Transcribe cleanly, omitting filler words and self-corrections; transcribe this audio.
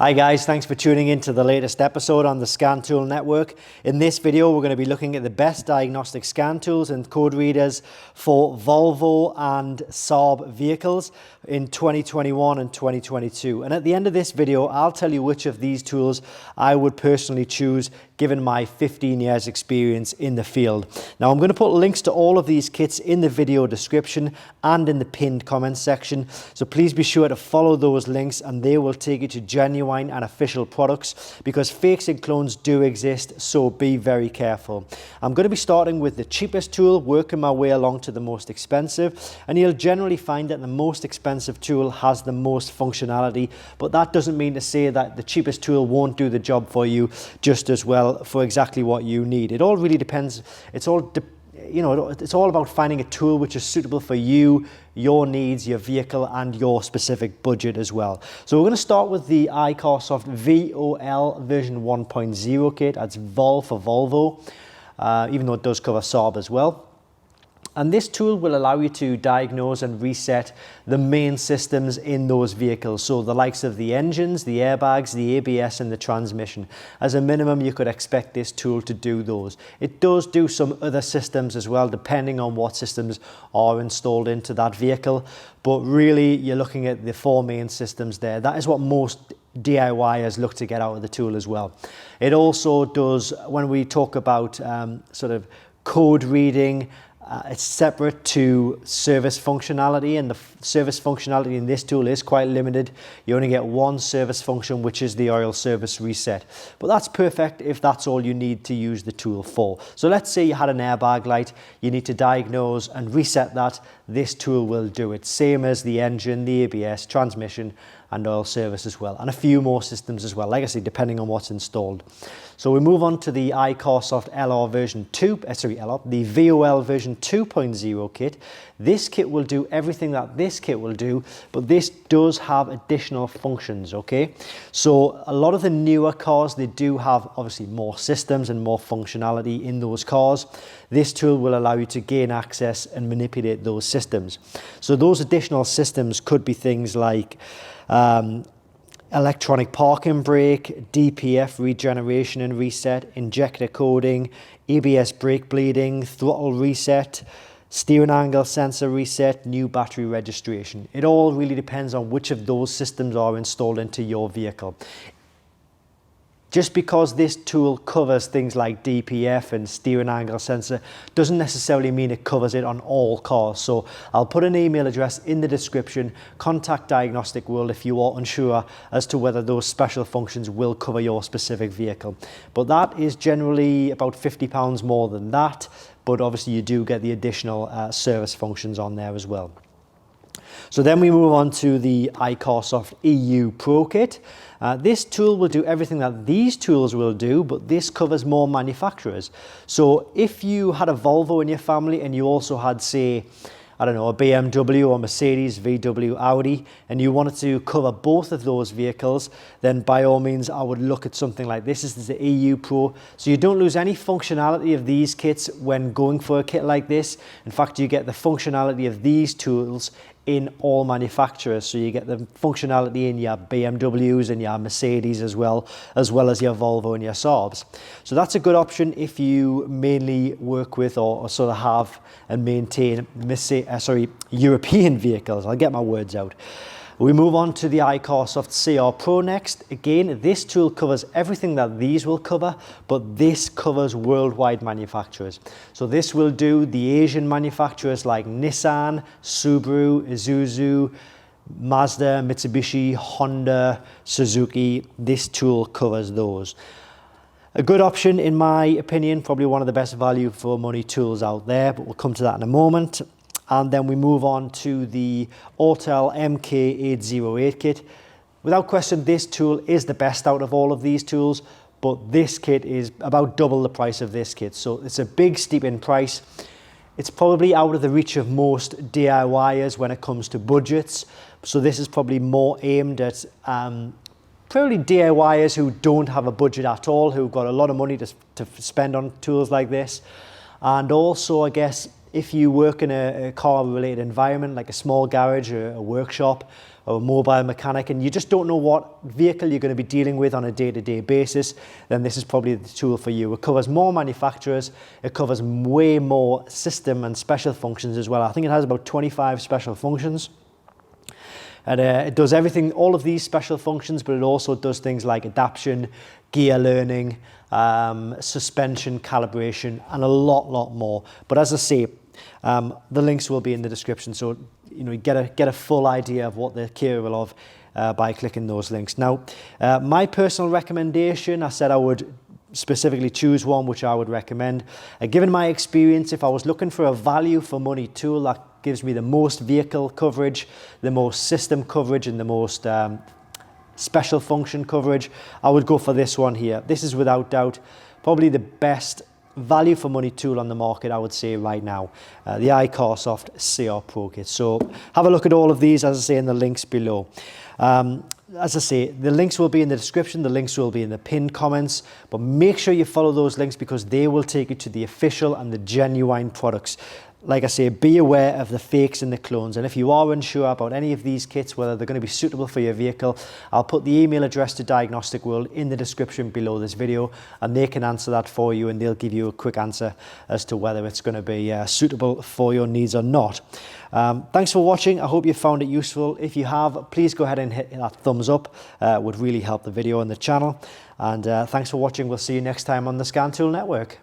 Hi guys, thanks for tuning in to the latest episode on the Scan Tool Network. In this video, we're going to be looking at the best diagnostic scan tools and code readers for Volvo and Saab vehicles in 2021 and 2022. And at the end of this video, I'll tell you which of these tools I would personally choose given my 15 years experience in the field. Now I'm going to put links to all of these kits in the video description and in the pinned comments section. So please be sure to follow those links and they will take you to genuine and official products, because fakes and clones do exist, so be very careful. I'm going to be starting with the cheapest tool, working my way along to the most expensive, and you'll generally find that the most expensive tool has the most functionality, but that doesn't mean to say that the cheapest tool won't do the job for you just as well for exactly what you need. It all really depends. It's all about finding a tool which is suitable for you, your needs, your vehicle, and your specific budget as well. So we're going to start with the iCarsoft VOL version 1.0 kit. That's Vol for Volvo, even though it does cover Saab as well. And this tool will allow you to diagnose and reset the main systems in those vehicles. So the likes of the engines, the airbags, the ABS and the transmission. As a minimum, you could expect this tool to do those. It does do some other systems as well, depending on what systems are installed into that vehicle. But really, you're looking at the four main systems there. That is what most DIYers look to get out of the tool as well. It also does, when we talk about sort of code reading, it's separate to service functionality, and the service functionality in this tool is quite limited. You only get one service function, which is the oil service reset. But that's perfect if that's all you need to use the tool for. So let's say you had an airbag light, you need to diagnose and reset that. This tool will do it. Same as the engine, the ABS, transmission, and oil service as well, and a few more systems as well, like I say, depending on what's installed. So we move on to the iCarsoft LR version 2, the VOL version 2.0 kit. This kit will do everything that this kit will do, but this does have additional functions, okay? So a lot of the newer cars, they do have obviously more systems and more functionality in those cars. This tool will allow you to gain access and manipulate those systems. So those additional systems could be things like electronic parking brake, DPF regeneration and reset, injector coding, ABS brake bleeding, throttle reset, steering angle sensor reset, new battery registration. It all really depends on which of those systems are installed into your vehicle. Just because this tool covers things like DPF and steering angle sensor doesn't necessarily mean it covers it on all cars. So I'll put an email address in the description. Contact Diagnostic World if you are unsure as to whether those special functions will cover your specific vehicle. But that is generally about £50 more than that. But obviously you do get the additional service functions on there as well. So then we move on to the iCarsoft EU Pro Kit. This tool will do everything that these tools will do, but this covers more manufacturers. So if you had a Volvo in your family and you also had, say, I don't know, a BMW or Mercedes, VW, Audi, and you wanted to cover both of those vehicles, then by all means I would look at something like this. This is the EU Pro. So you don't lose any functionality of these kits when going for a kit like this. In fact, you get the functionality of these tools in all manufacturers. So you get the functionality in your BMWs and your Mercedes as well as your Volvo and your Saabs. So that's a good option if you mainly work with or sort of have and maintain European vehicles. I'll get my words out. We move on to the iCarsoft CR Pro next. Again, this tool covers everything that these will cover, but this covers worldwide manufacturers. So this will do the Asian manufacturers like Nissan, Subaru, Isuzu, Mazda, Mitsubishi, Honda, Suzuki. This tool covers those. A good option, in my opinion, probably one of the best value for money tools out there, but we'll come to that in a moment. And then we move on to the Autel Mk808 kit. Without question, this tool is the best out of all of these tools, but this kit is about double the price of this kit. So it's a big steep in price. It's probably out of the reach of most DIYers when it comes to budgets. So this is probably more aimed at probably DIYers who don't have a budget at all, who've got a lot of money to spend on tools like this. And also, I guess, if you work in a car-related environment, like a small garage or a workshop, or a mobile mechanic, and you just don't know what vehicle you're going to be dealing with on a day-to-day basis, then this is probably the tool for you. It covers more manufacturers, it covers way more system and special functions as well. I think it has about 25 special functions. And it does everything, all of these special functions, but it also does things like adaptation, gear learning, suspension, calibration, and a lot more. But as I say, the links will be in the description, so you get a full idea of what they're capable of by clicking those links. Now, my personal recommendation, I said I would specifically choose one which I would recommend. Given my experience, if I was looking for a value for money tool that gives me the most vehicle coverage, the most system coverage, and the most special function coverage, I would go for this one here. This is without doubt probably the best value for money tool on the market, I would say right now, the iCarsoft CR Pro Kit. So have a look at all of these, as I say, in the links below. As I say, the links will be in the description, the links will be in the pinned comments, but make sure you follow those links because they will take you to the official and the genuine products. Like I say, be aware of the fakes and the clones, and if you are unsure about any of these kits, whether they're going to be suitable for your vehicle, I'll put the email address to Diagnostic World in the description below this video, and they can answer that for you, and they'll give you a quick answer as to whether it's going to be suitable for your needs or not. Thanks for watching. I hope you found it useful. If you have, please go ahead and hit that thumbs up. It would really help the video and the channel. And thanks for watching. We'll see you next time on the Scan Tool Network.